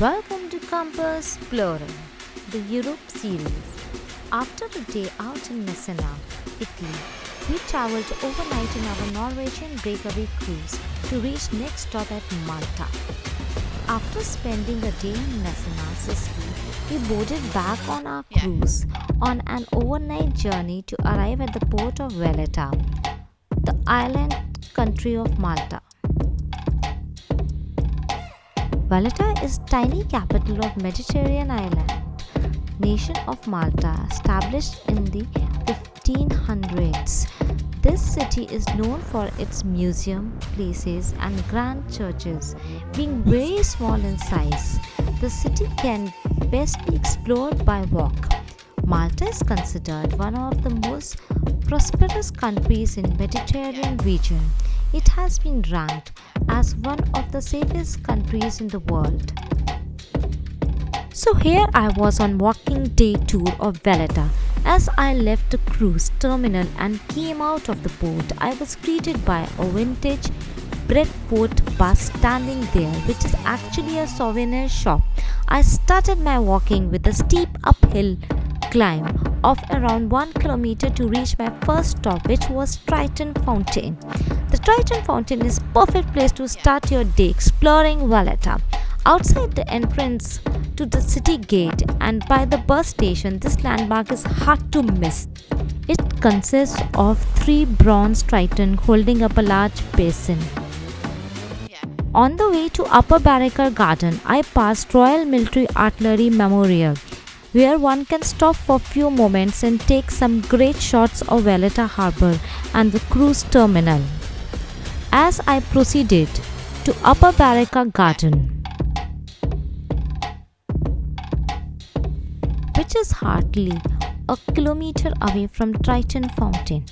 Welcome to Compassplorer, the Europe series. After a day out in Messina, Italy, we travelled overnight in our Norwegian breakaway cruise to reach next stop at Malta. After spending a day in Messina, Sicily, we boarded back on our cruise on an overnight journey to arrive at the port of Valletta, the island country of Malta. Valletta is tiny capital of Mediterranean island, nation of Malta, established in the 1500s. This city is known for its museum, places and grand churches. Being very small in size, the city can best be explored by walk. Malta is considered one of the most prosperous countries in Mediterranean region. It has been ranked as one of the safest countries in the world. So here I was on walking day tour of Valletta. As I left the cruise terminal and came out of the port, I was greeted by a vintage Bradford bus standing there, which is actually a souvenir shop. I started my walking with a steep uphill climb of around 1 kilometer to reach my first stop, which was Triton Fountain. The Triton Fountain is a perfect place to start your day exploring Valletta. Outside the entrance to the city gate and by the bus station, this landmark is hard to miss. It consists of 3 bronze tritons holding up a large basin. On the way to Upper Bara Garden, I passed Royal Military Artillery Memorial, where one can stop for a few moments and take some great shots of Valletta Harbour and the cruise terminal. As I proceeded to Upper Bara Garden, which is hardly a kilometer away from Triton Fountain.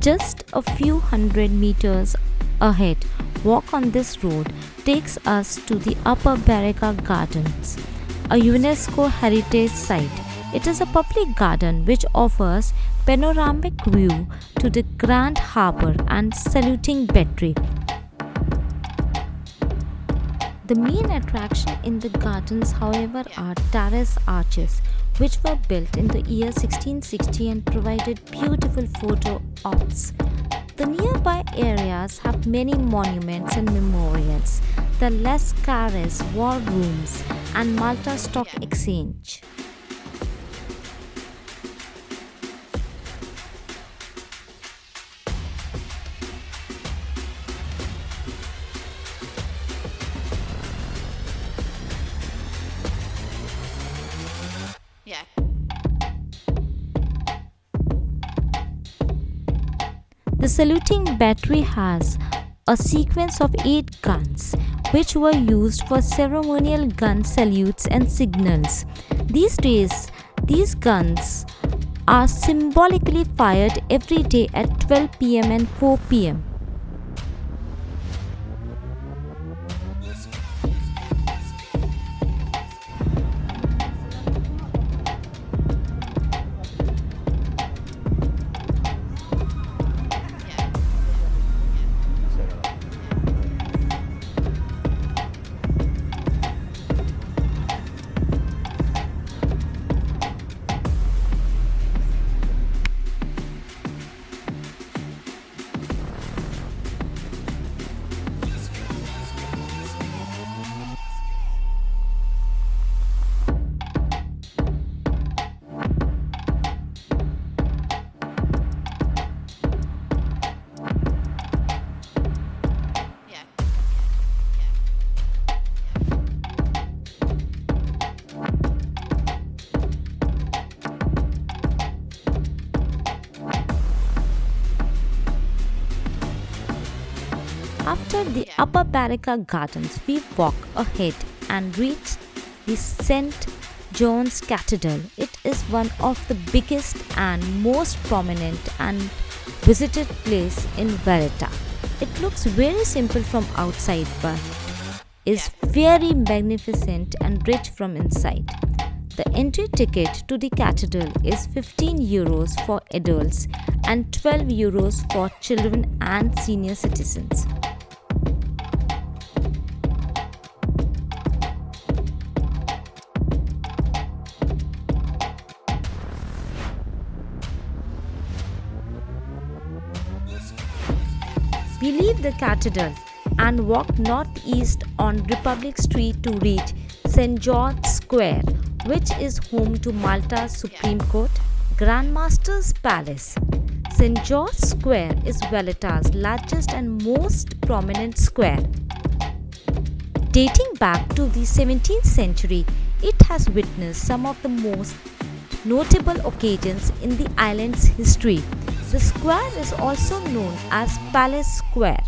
Just a few hundred meters ahead, walk on this road takes us to the Upper Bara Gardens, a UNESCO heritage site. It is a public garden which offers panoramic view to the Grand Harbour and saluting battery. The main attraction in the gardens, however, are terrace arches, which were built in the year 1660 and provided beautiful photo ops. The nearby areas have many monuments and memorials, the Les Carres War Rooms and Malta Stock Exchange. The saluting battery has a sequence of 8 guns, which were used for ceremonial gun salutes and signals. These days, these guns are symbolically fired every day at 12 pm and 4 pm. After the Upper Baraka Gardens, we walk ahead and reach the St. John's Cathedral. It is one of the biggest and most prominent and visited place in Valletta. It looks very simple from outside but is very magnificent and rich from inside. The entry ticket to the cathedral is 15 euros for adults and 12 euros for children and senior citizens. We leave the cathedral and walk northeast on Republic Street to reach St. George Square, which is home to Malta's Supreme Court, Grand Master's Palace. St. George Square is Valletta's largest and most prominent square. Dating back to the 17th century, it has witnessed some of the most notable occasions in the island's history. The square is also known as Palace Square.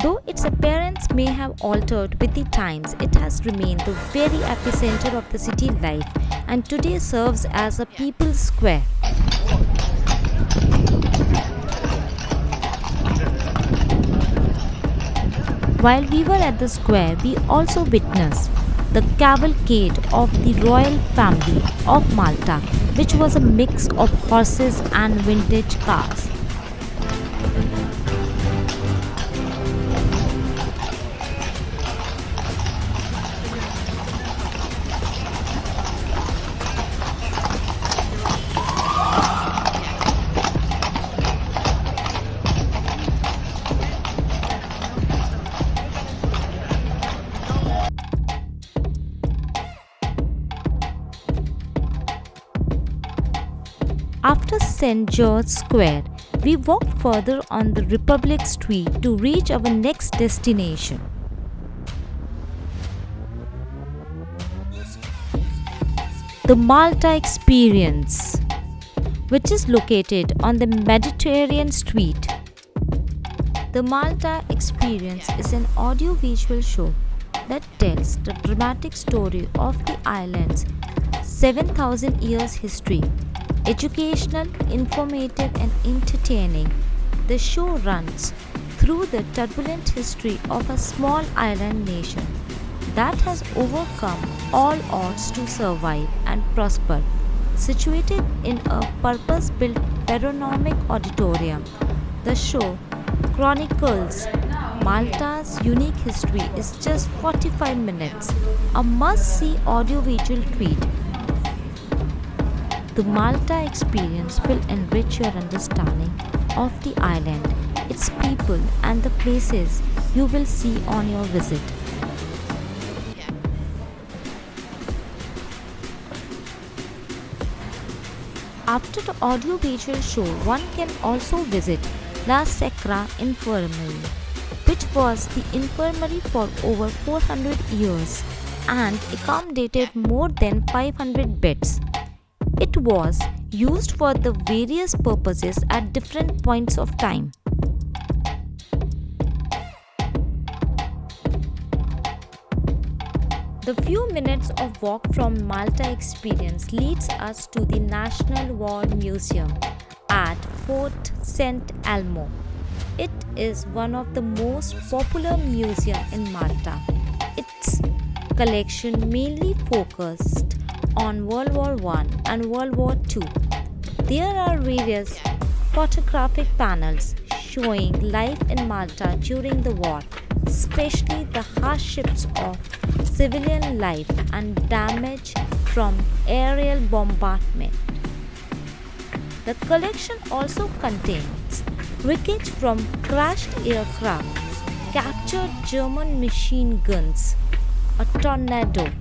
Though its appearance may have altered with the times, it has remained the very epicenter of the city life and today serves as a people's square. While we were at the square, we also witnessed the cavalcade of the royal family of Malta, which was a mix of horses and vintage cars. After St. George Square, we walk further on the Republic Street to reach our next destination. The Malta Experience, which is located on the Mediterranean Street. The Malta Experience is an audio-visual show that tells the dramatic story of the island's 7,000 years history. Educational, informative and entertaining, the show runs through the turbulent history of a small island nation that has overcome all odds to survive and prosper. Situated in a purpose-built panoramic auditorium, the show chronicles Malta's unique history in just 45 minutes, a must-see audiovisual treat. The Malta Experience will enrich your understanding of the island, its people and the places you will see on your visit. After the audiovisual show, one can also visit La Sacra Infirmary, which was the infirmary for over 400 years and accommodated more than 500 beds. It was used for the various purposes at different points of time. The few minutes of walk from Malta Experience leads us to the National War Museum at Fort St. Elmo. It is one of the most popular museums in Malta. Its collection mainly focused on World War I and World War II. There are various photographic panels showing life in Malta during the war, especially the hardships of civilian life and damage from aerial bombardment. The collection also contains wreckage from crashed aircraft, captured German machine guns, a tornado,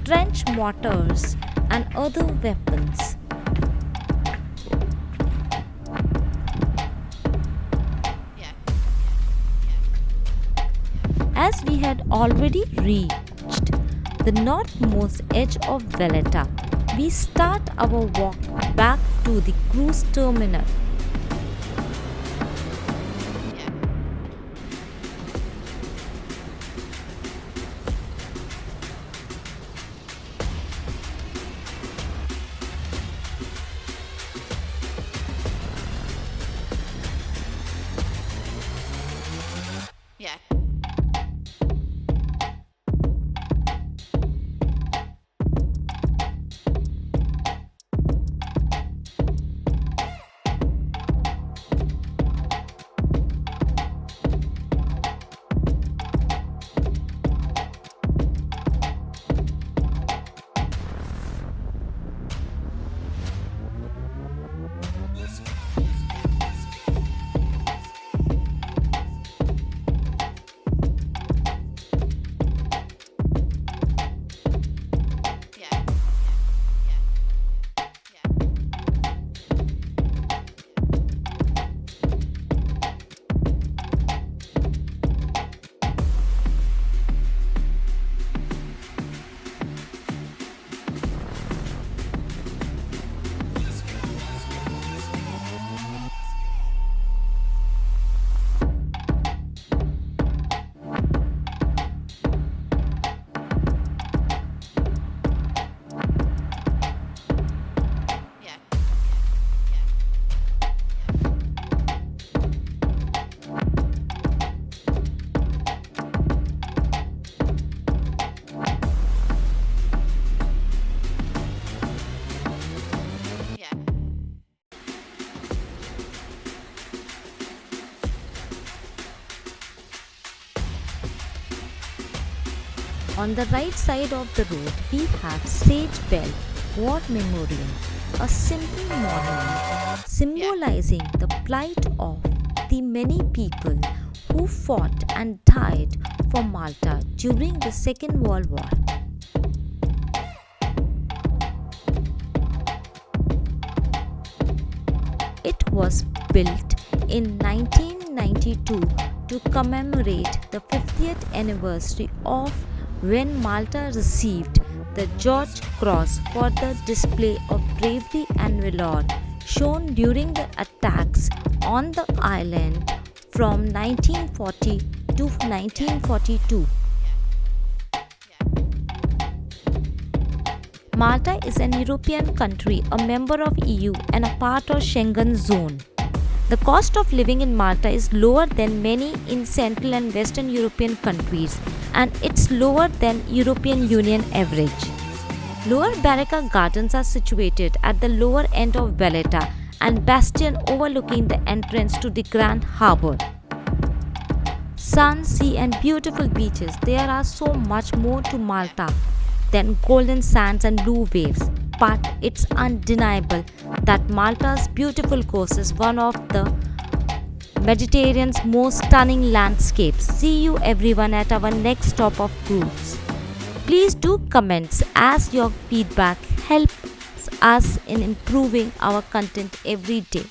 trench mortars, and other weapons. As we had already reached the northmost edge of Valletta, we start our walk back to the cruise terminal. On the right side of the road, we have Sage Bell War Memorial, a simple monument symbolizing the plight of the many people who fought and died for Malta during the Second World War. It was built in 1992 to commemorate the 50th anniversary of when Malta received the George Cross for the display of bravery and valor shown during the attacks on the island from 1940 to 1942. Malta is an European country, a member of EU and a part of Schengen zone. The cost of living in Malta is lower than many in Central and Western European countries, and it's lower than European Union average. Lower Baraka Gardens are situated at the lower end of Valletta and bastion overlooking the entrance to the Grand Harbour. Sun, sea and beautiful beaches. There are so much more to Malta than golden sands and blue waves, but it's undeniable that Malta's beautiful coast is one of the Mediterranean's most stunning landscapes. See you everyone at our next stop of cruise. Please do comments as your feedback helps us in improving our content every day.